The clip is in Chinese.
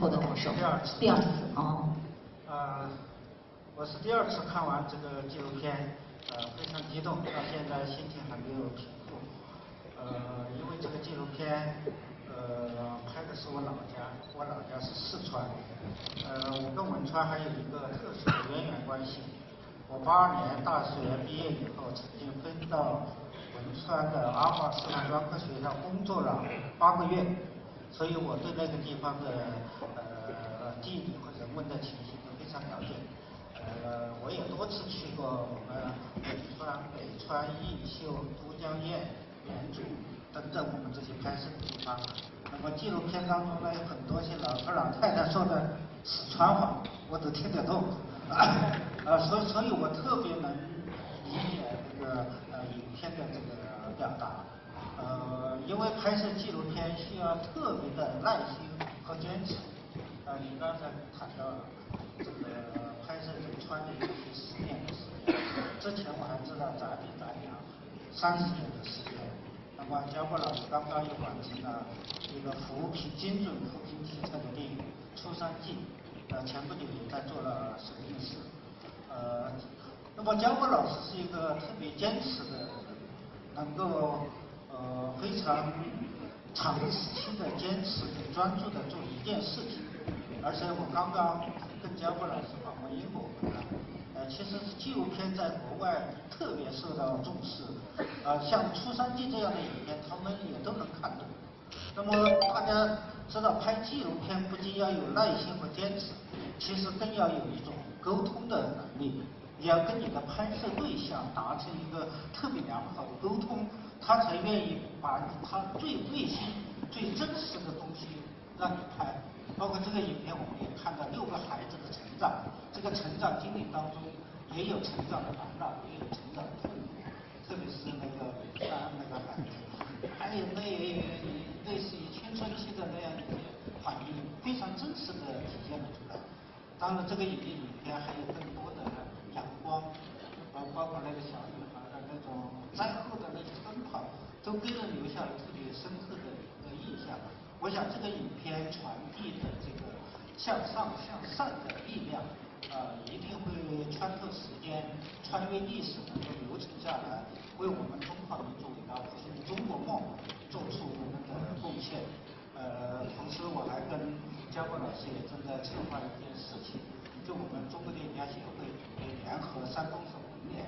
后的感受？第二次哦。我是第二次看完这个纪录片，非常激动，到现在心情还没有平复。因为这个纪录片，拍的是我老家是四川。我跟汶川还有一个特殊的渊源关系。我82年大学毕业以后，曾经分到汶川的阿华师范专科学校工作了8个月，所以我对那个地方的地理和人文的情形都非常了解。我也多次去过我们汶川、北川、映秀、都江堰、良渚等等我们这些拍摄的地方。那么纪录片当中呢，有很多些老头老太太说的四川话，我都听得懂。所以我特别能理解这个影片的这个表达。因为拍摄纪录片需要特别的耐心和坚持。你刚才谈到了这个拍摄汶川的有些10年的时间，之前我还知道咱俩30年的时间。那么焦国老师刚刚又完成了一个精准扶贫题材的电影《出山记》，前不久也在做了首映式。那么焦国老师是一个特别坚持的人，能够非常长期的坚持专注的做一件事情。而且我刚刚跟焦国老师访问英国回来，其实纪录片在国外特别受到重视。像《出山记》这样的影片，他们也都能看懂。那么大家知道，拍纪录片不仅要有耐心和坚持，其实更要有一种沟通的能力。你要跟你的拍摄对象达成一个特别良好的沟通，他才愿意把他最内心、最真实的东西让你拍。包括这个影片，我们也看到6个孩子的成长，这个成长经历当中也有成长的烦恼，也有成长的痛苦，特别是那个那个孩子，还有类似于青春期的那样一些反应，非常真实的体现了出来。当然，这个影片还有更多的阳光，包括那个小女孩的那种灾后的那些奔跑，都给人留下了特别深刻的一个印象。我想这个影片传递的这个向上向善的力量，一定会穿透时间、穿越历史，能够留存下来，为我们中华民族伟大复兴的中国梦做出我们的贡献。同时我还跟焦国老师也正在策划一件事情，就我们中国电影家协会联合山东省文联。